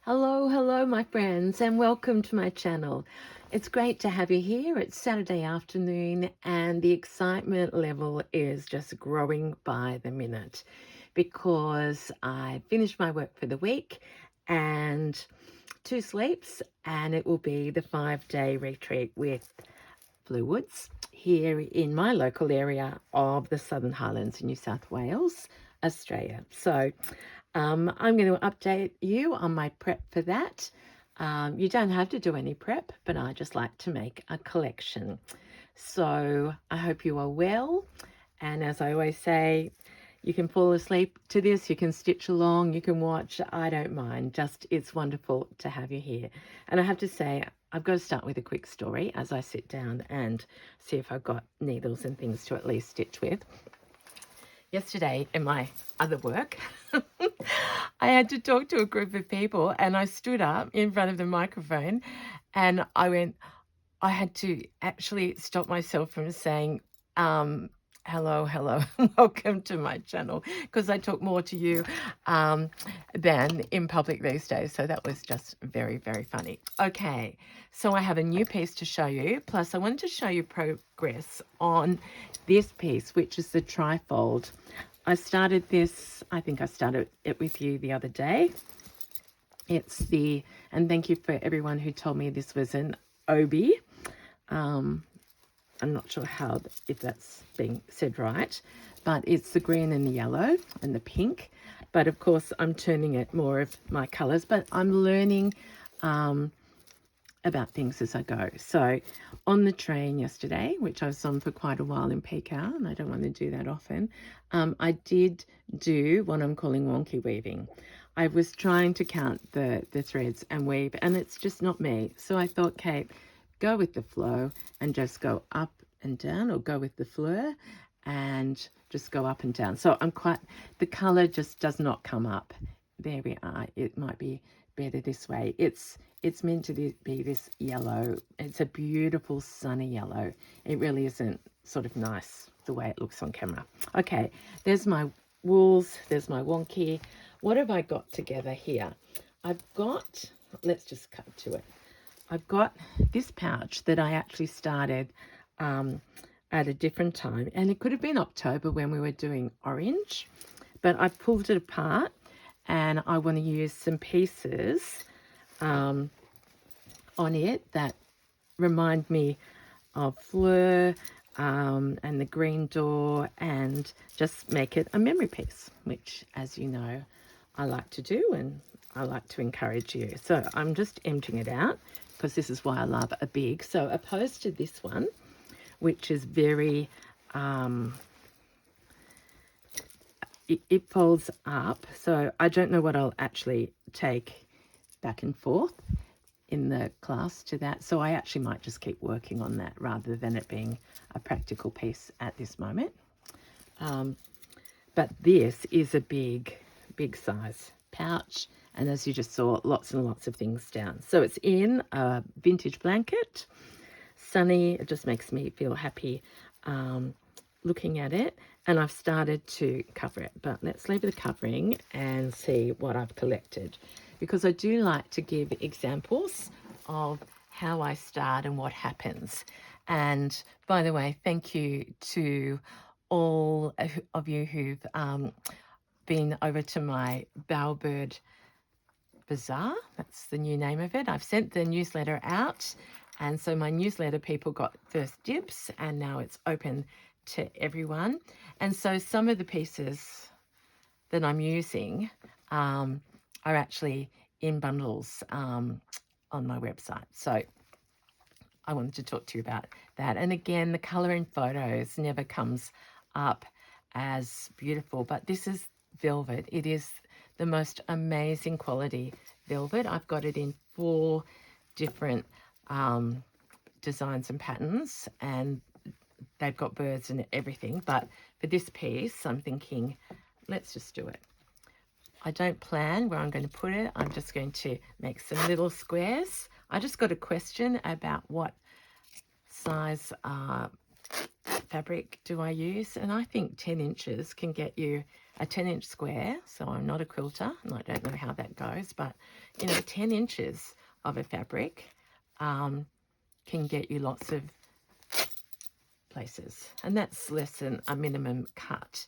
Hello, my friends, and welcome to my channel. It's great to have you here. It's Saturday afternoon, and the excitement level is just growing by the minute because I finished my work for the week and 2 sleeps, and it will be the 5-day retreat with Fleur Woods here in my local area of the Southern Highlands in New South Wales, Australia. So I'm going to update you on my prep for that. You don't have to do any prep, but I just like to make a collection. So I hope you are well. And as I always say, you can fall asleep to this, you can stitch along, you can watch. I don't mind. Just it's wonderful to have you here. And I have to say, I've got to start with a quick story as I sit down and see if I've got needles and things to at least stitch with. Yesterday in my other work, I had to talk to a group of people and I stood up in front of the microphone and I had to actually stop myself from saying, hello, welcome to my channel, because I talk more to you than in public these days. So that was just very, very funny. Okay, so I have a new piece to show you. Plus I wanted to show you progress on this piece, which is the Trifold. I started this, I think I started it with you the other day. And thank you for everyone who told me this was an Obi. I'm not sure if that's being said right, but it's the green and the yellow and the pink. But of course, I'm turning it more of my colors, but I'm learning about things as I go. So on the train yesterday, which I was on for quite a while in peak hour, and I don't want to do that often, I did do what I'm calling wonky weaving. I was trying to count the threads and weave, and it's just not me. So I thought, Kate, go with the flow and just go up and down, or go with the fleur and just go up and down. So the color just does not come up. There we are. It might be better this way. It's meant to be this yellow. It's a beautiful sunny yellow. It really isn't sort of nice the way it looks on camera. Okay, there's my wools, there's my wonky. What have I got together here? Let's just cut to it. I've got this pouch that I actually started at a different time, and it could have been October when we were doing orange, but I pulled it apart and I want to use some pieces on it that remind me of Fleur and the green door, and just make it a memory piece, which, as you know, I like to do and I like to encourage you. So I'm just emptying it out because this is why I love a big. So opposed to this one, which is very, it folds up. So I don't know what I'll actually take back and forth in the class to that. So I actually might just keep working on that rather than it being a practical piece at this moment. But this is a big size pouch, and as you just saw, lots and lots of things down. So it's in a vintage blanket, sunny. It just makes me feel happy looking at it, and I've started to cover it, but let's leave the covering and see what I've collected, because I do like to give examples of how I start and what happens. And by the way, thank you to all of you who've been over to my BOWERBIRD Bazaar. That's the new name of it. I've sent the newsletter out, and so my newsletter people got first dibs, and now it's open to everyone. And so some of the pieces that I'm using are actually in bundles on my website. So I wanted to talk to you about that. And again, the color in photos never comes up as beautiful, but this is velvet. It is the most amazing quality velvet. I've got it in 4 different designs and patterns, and they've got birds and everything. But for this piece, I'm thinking, let's just do it. I don't plan where I'm going to put it. I'm just going to make some little squares. I just got a question about what size fabric do I use, and I think 10 inches can get you a 10-inch square, so I'm not a quilter, and I don't know how that goes, but, 10 inches of a fabric can get you lots of places, and that's less than a minimum cut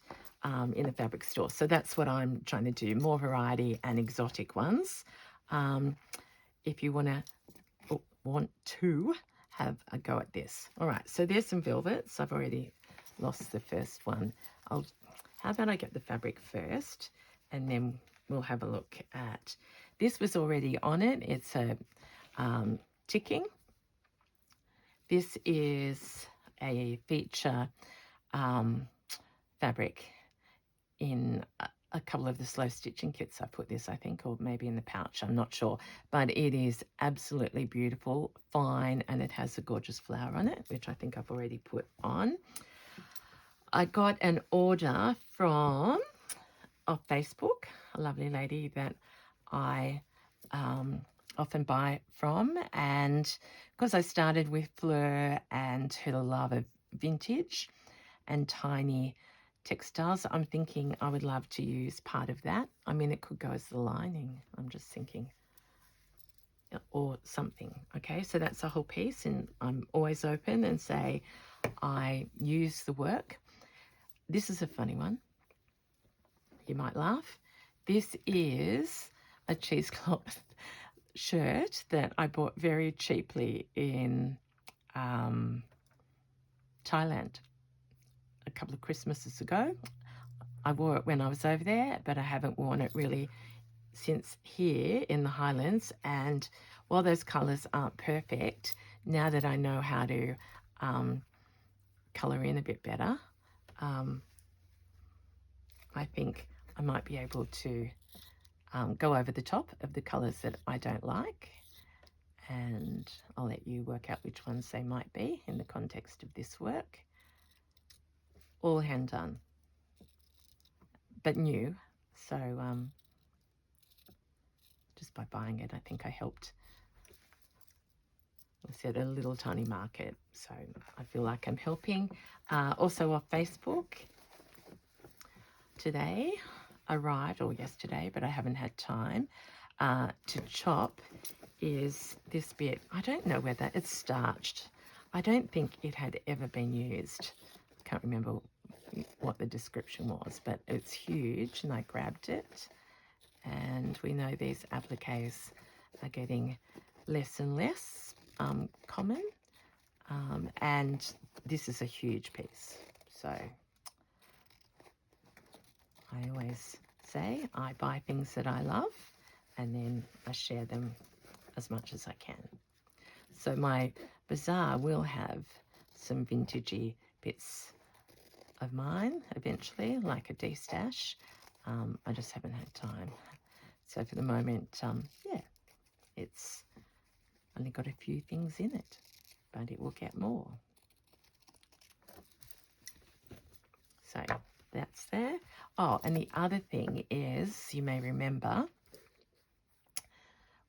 in a fabric store. So that's what I'm trying to do, more variety and exotic ones. If you want to have a go at this. All right, so there's some velvets. I've already lost the first one. How about I get the fabric first, and then we'll have a look at, this was already on it. It's a ticking. This is a feature fabric in a couple of the slow stitching kits. I put this, I think, or maybe in the pouch, I'm not sure, but it is absolutely beautiful, fine, and it has a gorgeous flower on it, which I think I've already put on. I got an order from off Facebook, a lovely lady that I often buy from, and because I started with Fleur and her love of vintage and tiny textiles, I'm thinking I would love to use part of that. I mean, it could go as the lining, I'm just thinking, or something. Okay, so that's the whole piece, and I'm always open and say I use the work. This is a funny one. You might laugh. This is a cheesecloth shirt that I bought very cheaply in Thailand a couple of Christmases ago. I wore it when I was over there, but I haven't worn it really since here in the Highlands. And while those colours aren't perfect, now that I know how to colour in a bit better, I think I might be able to go over the top of the colours that I don't like, and I'll let you work out which ones they might be in the context of this work. All hand done, but new. So just by buying it, I think I helped. I said a little tiny market, so I feel like I'm helping. Also off Facebook today arrived, or yesterday, but I haven't had time to chop, is this bit. I don't know whether it's starched. I don't think it had ever been used. Can't remember what the description was, but it's huge, and I grabbed it. And we know these appliques are getting less and less common, and this is a huge piece. So I always say I buy things that I love, and then I share them as much as I can. So my bazaar will have some vintagey bits of mine eventually, like a de-stash. I just haven't had time. So for the moment, yeah, it's only got a few things in it, but it will get more. So that's there. Oh, and the other thing is, you may remember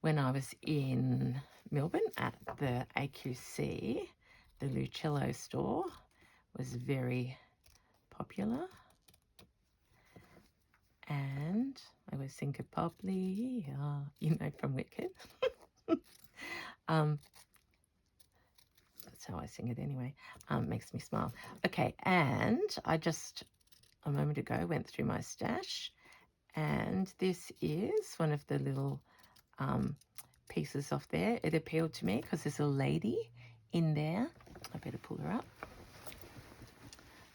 when I was in Melbourne at the AQC, the Lucello store was very popular. And I always think of Poppy, from Wicked. That's how I sing it anyway. Makes me smile. Okay, and I just a moment ago went through my stash, and this is one of the little pieces off there. It appealed to me because there's a lady in there. I better pull her up.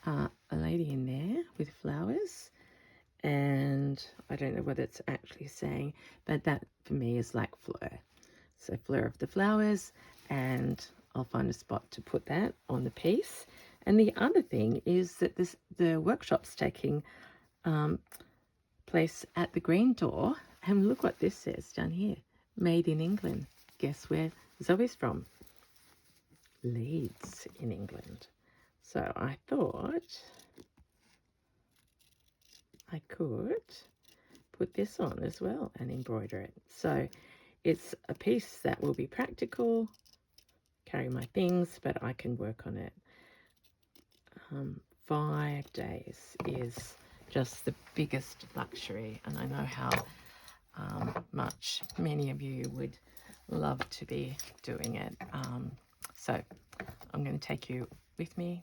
A lady in there with flowers, and I don't know what it's actually saying, but that for me is like Fleur. So Fleur of the flowers, and I'll find a spot to put that on the piece. And the other thing is that the workshop's taking place at the Green Door, and look what this says down here, made in England. Guess where Zoe's from? Leeds in England. So I thought I could put this on as well and embroider it. So it's a piece that will be practical, carry my things, but I can work on it. 5 days is just the biggest luxury, and I know how much many of you would love to be doing it. So I'm going to take you with me,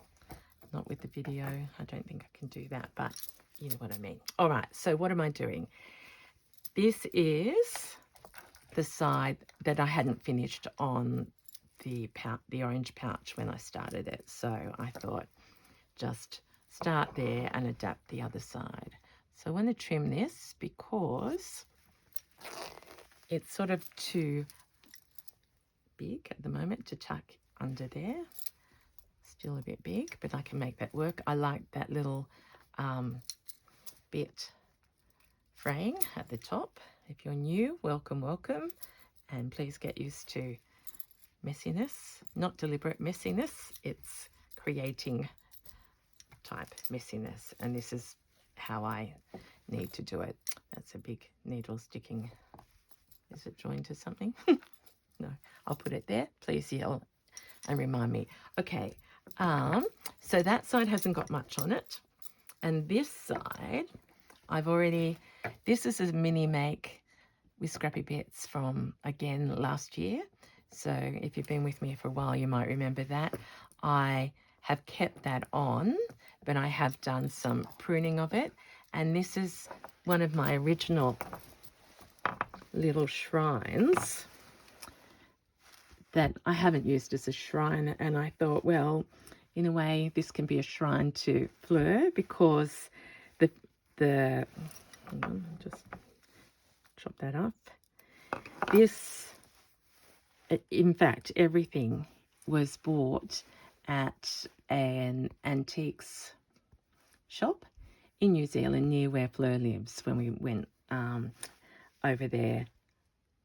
not with the video. I don't think I can do that, but you know what I mean. All right, so what am I doing? This is the side that I hadn't finished on the orange pouch when I started it. So I thought just start there and adapt the other side. So I want to trim this because it's sort of too big at the moment to tuck under there. Still a bit big, but I can make that work. I like that little bit fraying at the top. If you're new, welcome, welcome. And please get used to messiness, not deliberate messiness. It's creating type messiness. And this is how I need to do it. That's a big needle sticking. Is it joined to something? No, I'll put it there. Please yell and remind me. Okay, so that side hasn't got much on it. And this side, this is a mini make with scrappy bits from, again, last year. So if you've been with me for a while, you might remember that. I have kept that on, but I have done some pruning of it. And this is one of my original little shrines that I haven't used as a shrine. And I thought, well, in a way, this can be a shrine to Fleur because hold on, just chop that off. This, in fact, everything was bought at an antiques shop in New Zealand near where Fleur lives when we went over there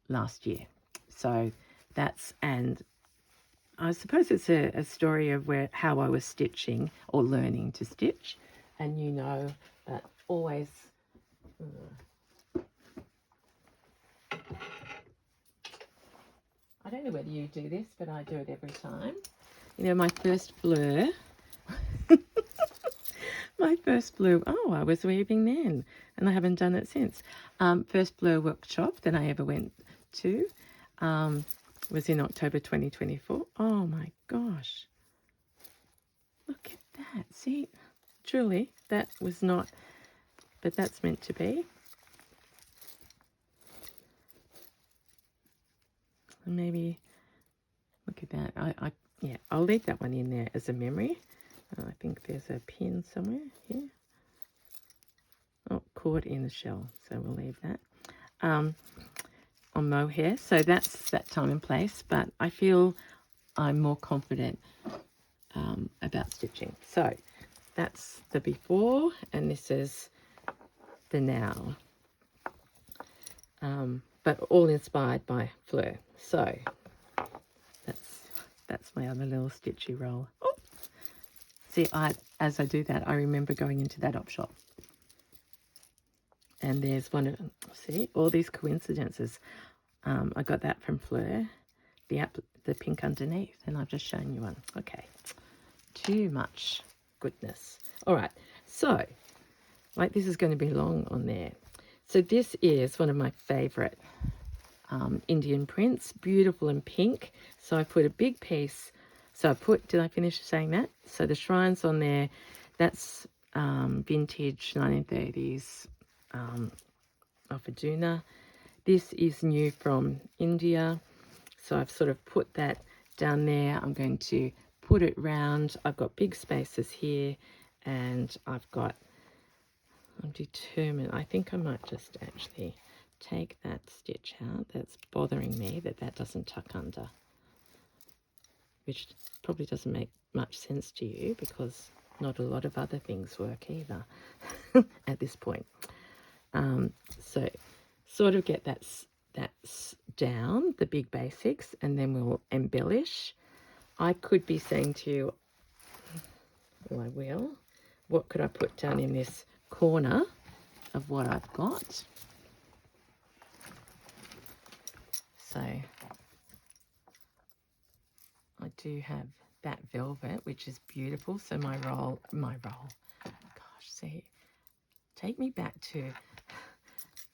last year. So and I suppose it's a story of how I was stitching or learning to stitch. And you know that always I don't know whether you do this, but I do it every time. You know, my first Fleur I was weaving then, and I haven't done it since. First Fleur workshop that I ever went to was in October 2024. Oh my gosh. Look at that. See, truly, that was not, but that's meant to be. And maybe, look at that. Yeah, I'll leave that one in there as a memory. I think there's a pin somewhere here. Oh, caught in the shell, so we'll leave that. On mohair, so that's that time and place, but I feel I'm more confident about stitching. So that's the before, and this is the now, but all inspired by Fleur. So that's my other little stitchy roll. Oh, see, as I do that, I remember going into that op shop. And there's one of, see, all these coincidences. I got that from Fleur, the pink underneath, and I've just shown you one. Okay, too much goodness. All right, so, like, this is going to be long on there. So this is one of my favorite Indian prints, beautiful and pink. So I put a big piece. So did I finish saying that? So the shrine's on there. That's vintage 1930s of Aduna. This is new from India. So I've sort of put that down there. I'm going to put it round. I've got big spaces here, and I'm determined. I think I might just actually take that stitch out. That's bothering me that doesn't tuck under, which probably doesn't make much sense to you because not a lot of other things work either at this point. So sort of get that's down, the big basics, and then we'll embellish. I could be saying to you, well, I will, what could I put down in this corner of what I've got? So I do have that velvet, which is beautiful. So my roll, gosh, see, take me back to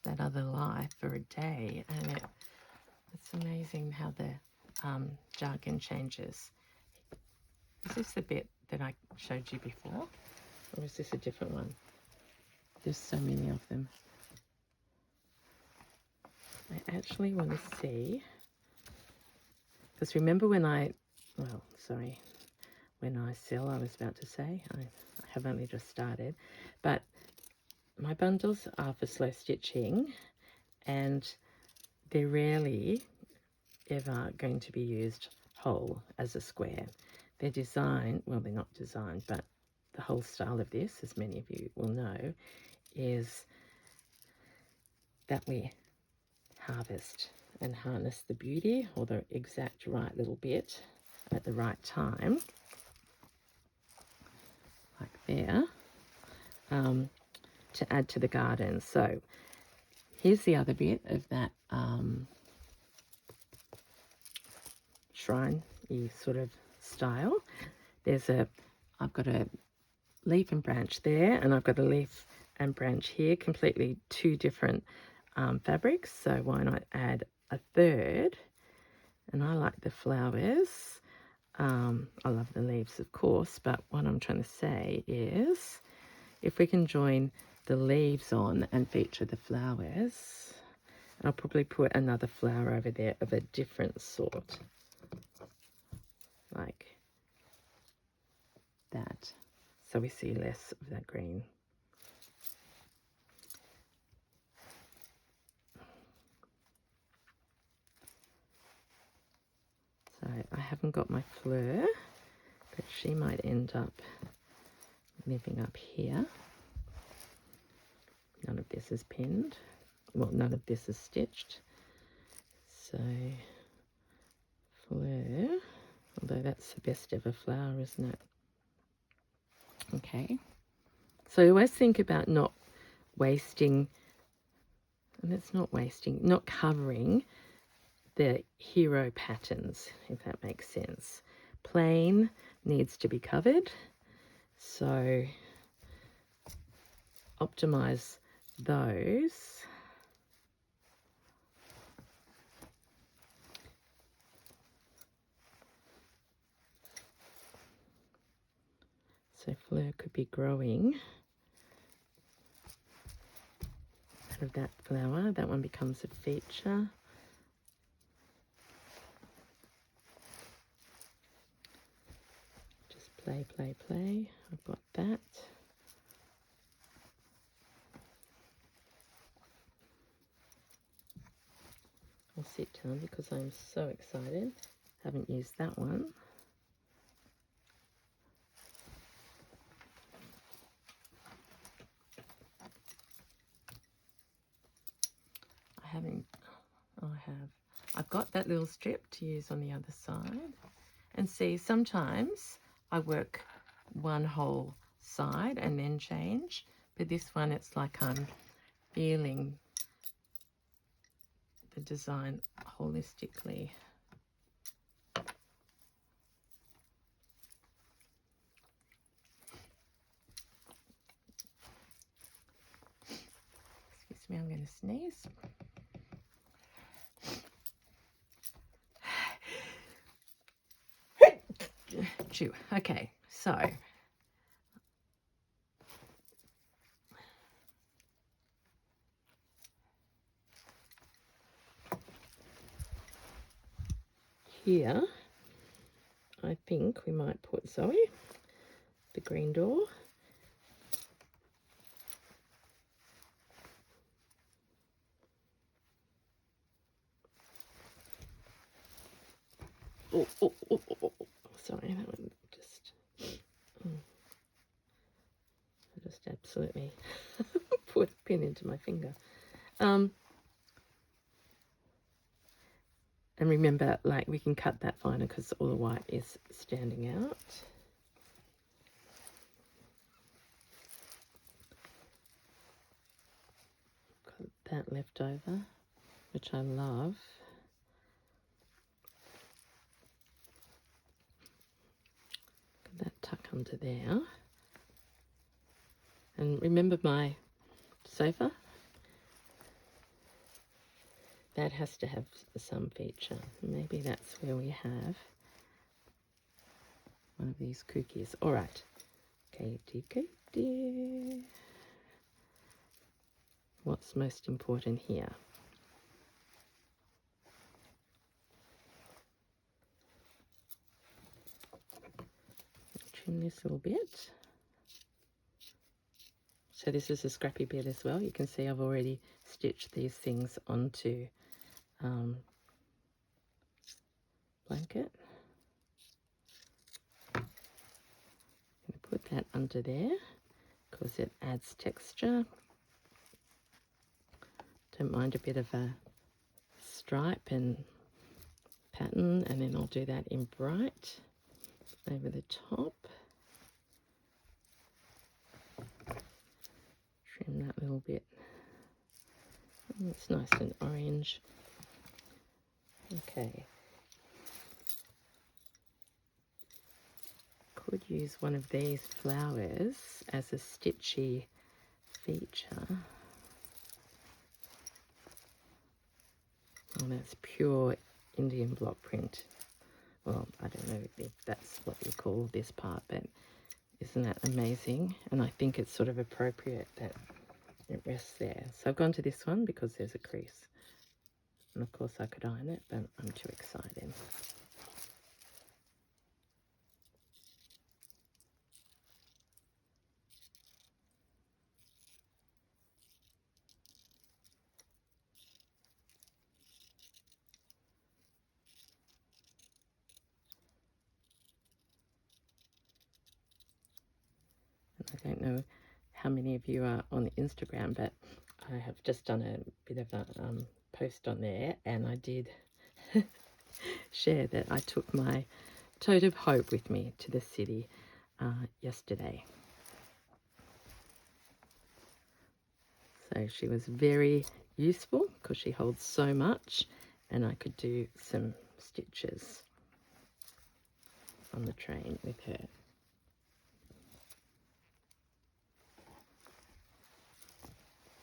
that other life for a day, and it's amazing how the jargon changes. Is this the bit that I showed you before, or is this a different one? There's so many of them. I actually want to see, because remember when I sell, I was about to say, I have only just started, but my bundles are for slow stitching, and they're rarely ever going to be used whole as a square. They're designed, well, they're not designed, but the whole style of this, as many of you will know, is that we harvest and harness the beauty, or the exact right little bit at the right time, like there, to add to the garden. So here's the other bit of that shrine-y sort of style. I've got a leaf and branch there, and I've got a leaf and branch here, completely two different fabrics, so why not add a third? And I like the flowers. I love the leaves, of course, but what I'm trying to say is if we can join the leaves on and feature the flowers, I'll probably put another flower over there of a different sort, like that, so we see less of that green. So I haven't got my Fleur, but she might end up living up here. None of this is pinned. Well, none of this is stitched. So Fleur, although that's the best ever flower, isn't it? Okay. So I always think about not wasting, and it's not wasting, not covering the hero patterns, if that makes sense. Plain needs to be covered, so optimize those. So Fleur could be growing out of that flower. That one becomes a feature. Just play, play, play. I've got that. I'll sit down because I'm so excited. Haven't used that one. I've got that little strip to use on the other side. And see, sometimes I work one whole side and then change, but this one it's like I'm feeling the design holistically. Excuse me, I'm going to sneeze. Chew. Okay, so here I think we might put Zoe, the green door. Oh, sorry, that one just, I just absolutely put a pin into my finger. And remember, like, we can cut that finer because all the white is standing out. Got that left over, which I love. Got that tuck under there. And remember my sofa. That has to have some feature. Maybe that's where we have one of these cookies. All right. Katie. What's most important here? Trim this little bit. So this is a scrappy bit as well. You can see I've already stitched these things onto blanket. I'm going to put that under there because it adds texture. Don't mind a bit of a stripe and pattern, and then I'll do that in bright over the top. Trim that little bit. It's nice and orange. Okay. Could use one of these flowers as a stitchy feature. Oh, that's pure Indian block print. Well, I don't know if that's what you call this part, but isn't that amazing? And I think it's sort of appropriate that it rests there. So I've gone to this one because there's a crease. And of course I could iron it, but I'm too excited. I don't know how many of you are on Instagram, but I have just done a bit of a post on there, and I did share that I took my tote of hope with me to the city yesterday. So she was very useful because she holds so much, and I could do some stitches on the train with her.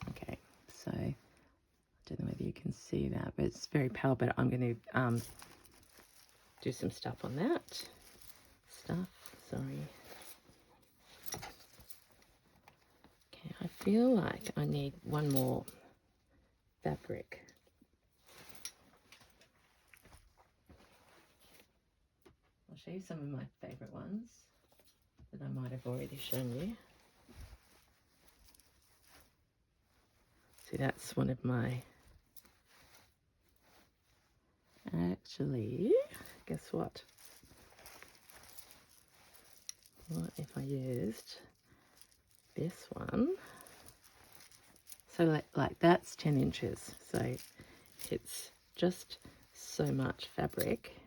Okay, so I don't know whether you can see that, but it's very pale, but I'm going to do some stuff on that. Sorry. Okay, I feel like I need one more fabric. I'll show you some of my favorite ones that I might have already shown you. See, that's one of my, actually, guess what? What if I used this one? So like that's 10 inches. So it's just so much fabric.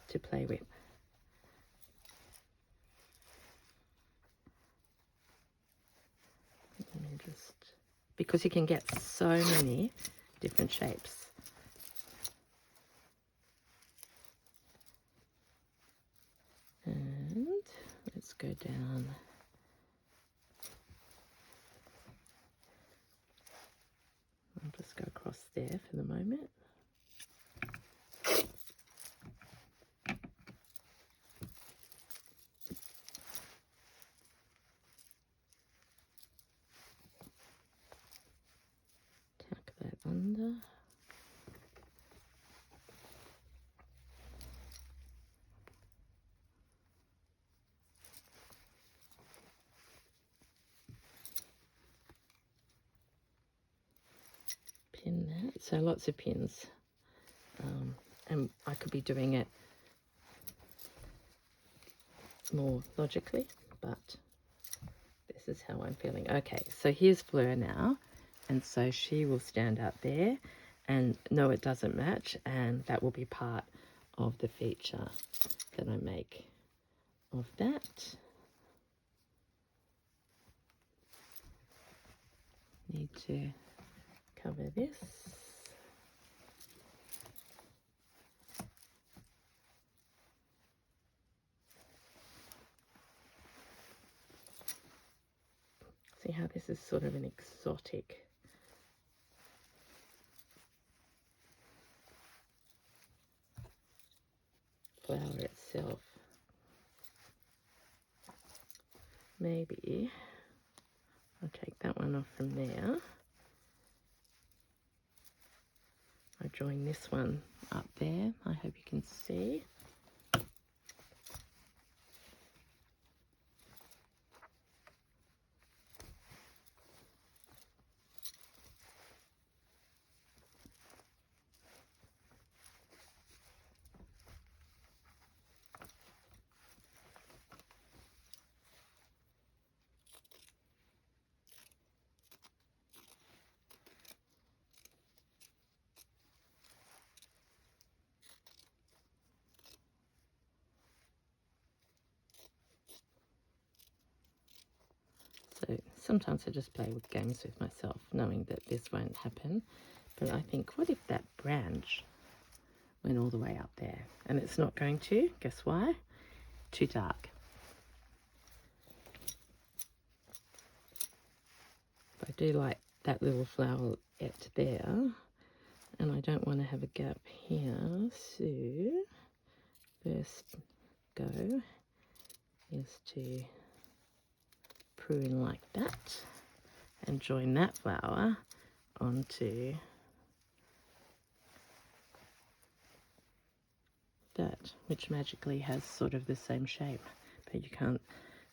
To play with. And just because you can get so many different shapes. And let's go down. I'll just go across there for the moment. Tuck that under. Pin that. So lots of pins. And I could be doing it more logically, but this is how I'm feeling. Okay, so here's Fleur now, and so she will stand out there, and no, it doesn't match, and that will be part of the feature that I make of that. Need to cover this. this is sort of an exotic flower itself. Maybe I'll take that one off from there. I'll join this one up there. I hope you can see. So sometimes I just play with games with myself, knowing that this won't happen. But I think, what if that branch went all the way up there? And it's not going to. Guess why? Too dark. But I do like that little flowerette there. And I don't want to have a gap here. So first go is to prune like that and join that flower onto that, which magically has sort of the same shape, but you can't,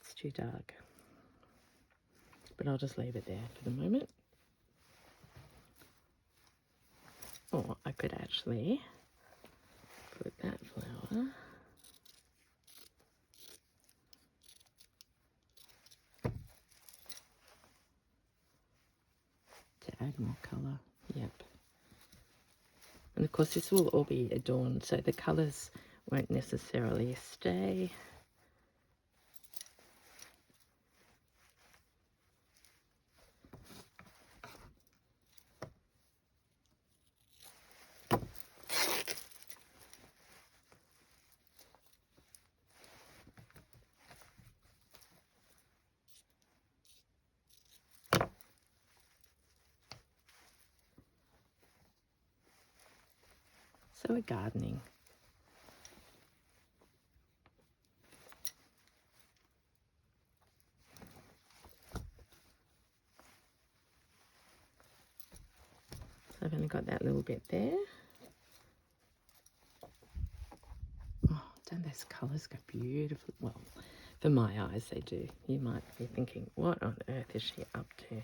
it's too dark. But I'll just leave it there for the moment. Or I could actually put that flower to add more colour. Yep. And of course this will all be adorned, so the colours won't necessarily stay. So we're gardening. So I've only got that little bit there. Oh, don't those colours go beautifully? Well, for my eyes they do. You might be thinking, what on earth is she up to?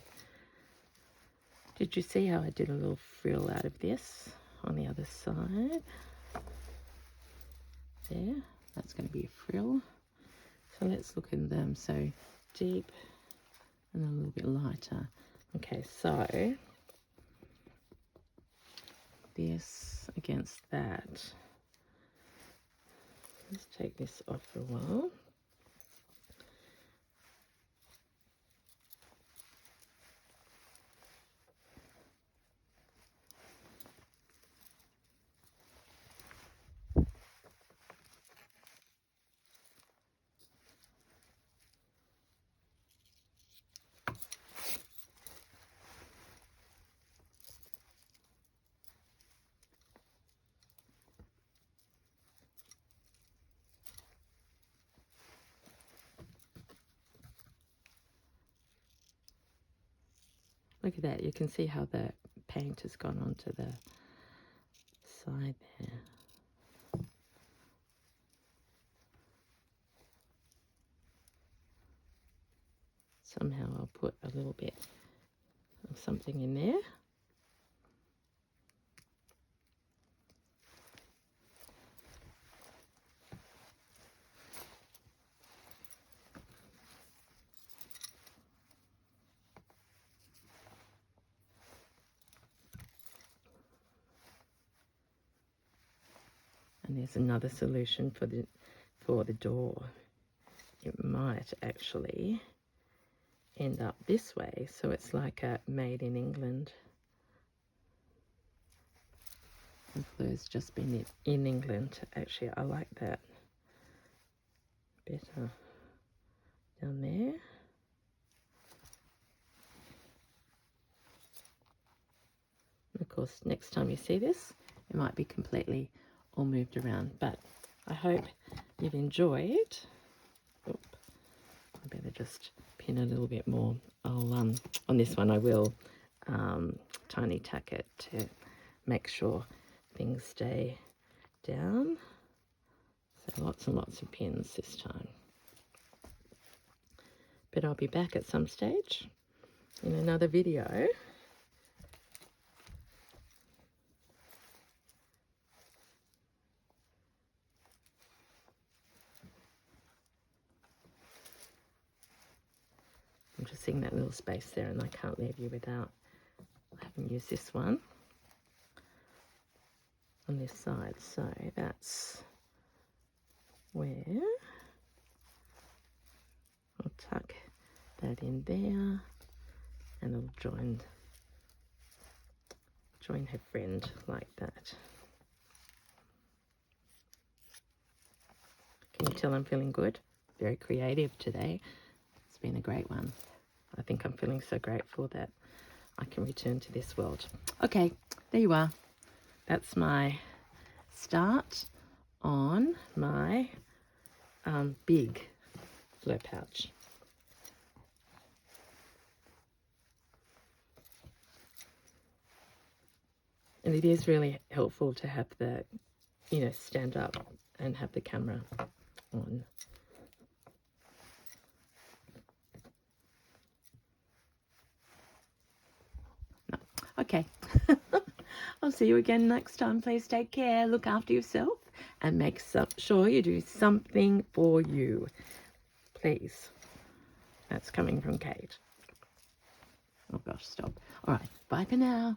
Did you see how I did a little frill out of this on the other side? There, that's going to be a frill. So let's look at them. So deep and a little bit lighter. Okay, so this against that. Let's take this off for a while. Look at that, you can see how the paint has gone onto the side there. Somehow I'll put a little bit of something in there. And there's another solution for the door. It might actually end up this way, so it's like a made in England. And Fleur's just been in England. Actually, I like that better down there. course, next time you see this, it might be completely all moved around. But I hope you've enjoyed. Oop, I better just pin a little bit more. I'll on this one I will tiny tack it to make sure things stay down. So lots and lots of pins this time. But I'll be back at some stage in another video. I'm just seeing that little space there, and I can't leave you without having used this one on this side. So that's where I'll tuck that in there, and it'll join her friend like that. Can you tell I'm feeling good? Very creative today. It's been a great one. I think I'm feeling so grateful that I can return to this world. Okay, there you are. That's my start on my big Fleur pouch. And it is really helpful to have the, stand up and have the camera on. No. Okay. I'll see you again next time. Please take care, look after yourself, and make sure you do something for you. Please. That's coming from Kate. Oh gosh, stop. All right, bye for now.